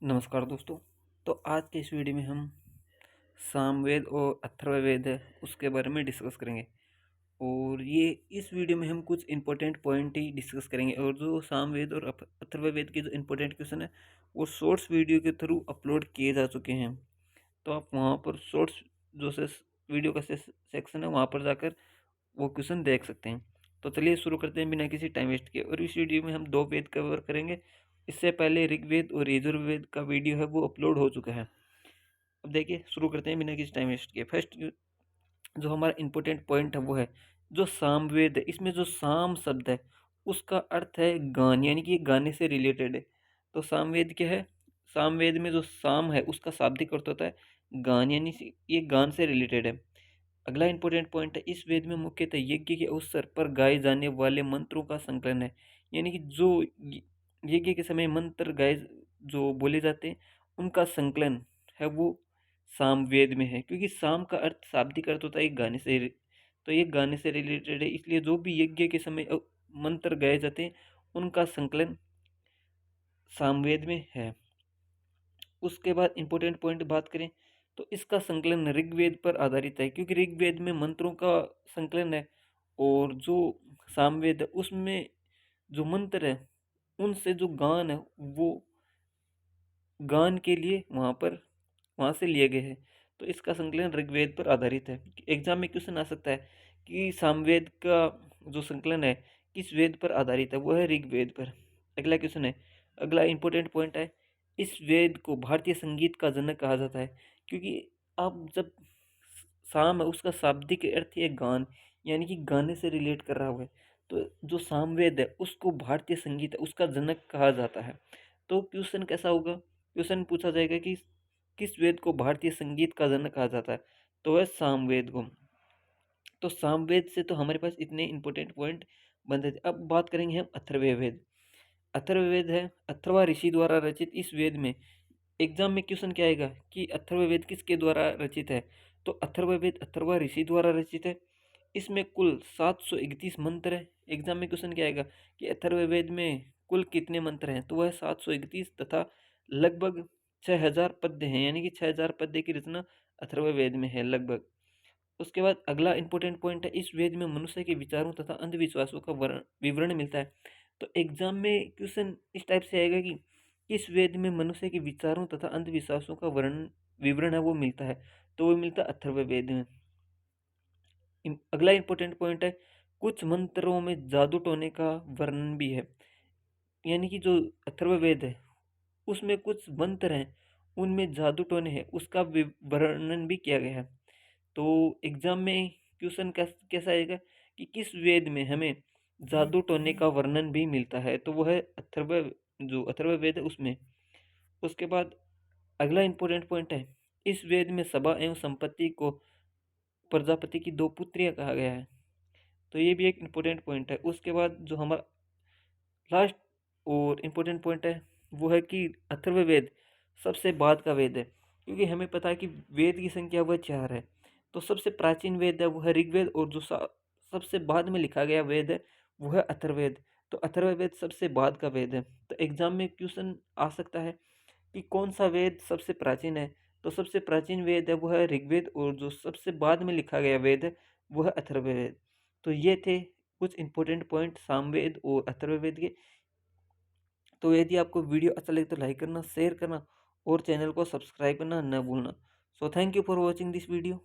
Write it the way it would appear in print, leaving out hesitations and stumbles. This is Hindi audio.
नमस्कार दोस्तों। तो आज के इस वीडियो में हम सामवेद और अथर्ववेद है उसके बारे में डिस्कस करेंगे। और ये इस वीडियो में हम कुछ इंपॉर्टेंट पॉइंट ही डिस्कस करेंगे। और जो सामवेद और अथर्ववेद के जो इंपॉर्टेंट क्वेश्चन है वो शॉर्ट्स वीडियो के थ्रू अपलोड किए जा चुके हैं। तो आप वहाँ पर शॉर्ट्स जो से वीडियो का सेक्शन है वहाँ पर जाकर वो क्वेश्चन देख सकते हैं। तो चलिए शुरू करते हैं बिना किसी टाइम वेस्ट के। और इस वीडियो में हम दो वेद कवर करेंगे। इससे पहले ऋग्वेद और यजुर्वेद का वीडियो है वो अपलोड हो चुका है। अब देखिए शुरू करते हैं बिना किसी टाइम वेस्ट के। फर्स्ट जो हमारा इंपॉर्टेंट पॉइंट है वो है जो सामवेद है। इसमें जो साम शब्द है उसका अर्थ है गान, यानी कि ये गाने से रिलेटेड है। तो सामवेद क्या है? सामवेद में जो साम है उसका शाब्दिक अर्थ होता है गान, यानी ये गान से रिलेटेड है। अगला इंपॉर्टेंट पॉइंट है इस वेद में मुख्यतः यज्ञ के अवसर पर गाए जाने वाले मंत्रों का संकलन है। यानी कि जो यज्ञ के समय मंत्र गाए जो बोले जाते हैं उनका संकलन है वो सामवेद में है। क्योंकि साम का अर्थ शाब्दिक अर्थ होता है एक गाने से, तो ये गाने से रिलेटेड है। इसलिए जो भी यज्ञ के समय मंत्र गाए जाते हैं उनका संकलन सामवेद में है। उसके बाद इंपॉर्टेंट पॉइंट बात करें तो इसका संकलन ऋग्वेद पर आधारित है। क्योंकि ऋग्वेद में मंत्रों का संकलन है और जो सामवेद है उसमें जो मंत्र है उनसे जो गान है वो गान के लिए वहाँ से लिए गए हैं। तो इसका संकलन ऋग्वेद पर आधारित है। एग्जाम में क्वेश्चन आ सकता है कि सामवेद का जो संकलन है किस वेद पर आधारित है? वो है ऋग्वेद पर। अगला क्वेश्चन है, अगला इंपॉर्टेंट पॉइंट है इस वेद को भारतीय संगीत का जनक कहा जाता है। क्योंकि आप जब साम है उसका शाब्दिक अर्थ है गान, यानी कि गाने से रिलेट कर रहा हुआ है। तो जो सामवेद है उसको भारतीय संगीत है उसका जनक कहा जाता है। तो क्वेश्चन कैसा होगा? क्वेश्चन पूछा जाएगा कि किस वेद को भारतीय संगीत का जनक कहा जाता है? तो है सामवेद को। तो सामवेद से तो हमारे पास इतने इंपॉर्टेंट पॉइंट बनते थे। अब बात करेंगे हम अथर्ववेद। अथर्ववेद है अथर्वा ऋषि द्वारा रचित। इस वेद में एग्जाम में क्वेश्चन क्या आएगा कि अथर्ववेद किसके द्वारा रचित है? तो अथर्ववेद अथर्वा ऋषि द्वारा रचित है। इसमें कुल 731 मंत्र है। एग्जाम में क्वेश्चन क्या आएगा कि अथर्ववेद में कुल कितने मंत्र हैं? तो वह 731 तथा लगभग 6000 पद्य हैं, यानी कि 6000 पद्य की रचना अथर्ववेद में है लगभग। उसके बाद अगला इंपॉर्टेंट पॉइंट है इस वेद में मनुष्य के विचारों तथा अंधविश्वासों का विवरण मिलता है। तो एग्जाम में क्वेश्चन इस टाइप से आएगा कि किस वेद में मनुष्य के विचारों तथा अंधविश्वासों का विवरण है वो मिलता है? तो वो मिलता है अथर्ववेद में। अगला इंपॉर्टेंट पॉइंट है कुछ मंत्रों में जादू टोने का वर्णन भी है। यानी कि जो अथर्ववेद है उसमें कुछ मंत्र हैं उनमें जादू टोने हैं उसका वर्णन भी किया गया है। तो एग्जाम में क्वेश्चन कैसा आएगा कि किस वेद में हमें जादू टोने का वर्णन भी मिलता है? तो वो है अथर्व, जो अथर्ववेद है उसमें। उसके बाद अगला इंपॉर्टेंट पॉइंट है इस वेद में सभा एवं संपत्ति को प्रजापति की दो पुत्रियां कहा गया है। तो ये भी एक इम्पोर्टेंट पॉइंट है। उसके बाद जो हमारा लास्ट और इम्पोर्टेंट पॉइंट है वो है कि अथर्ववेद सबसे बाद का वेद है। क्योंकि हमें पता है कि वेद की संख्या वह 4 है। तो सबसे प्राचीन वेद है वो है ऋग्वेद और जो सबसे बाद में लिखा गया वेद है वो है अथर्ववेद। तो अथर्ववेद सबसे बाद का वेद है। तो एग्जाम में क्वेश्चन आ सकता है कि कौन सा वेद सबसे प्राचीन है? तो सबसे प्राचीन वेद है वो है ऋग्वेद और जो सबसे बाद में लिखा गया वेद है वो है अथर्ववेद। तो ये थे कुछ इंपॉर्टेंट पॉइंट सामवेद और अथर्ववेद के। तो यदि आपको वीडियो अच्छा लगे तो लाइक करना, शेयर करना और चैनल को सब्सक्राइब करना न भूलना। So thank you for watching this video.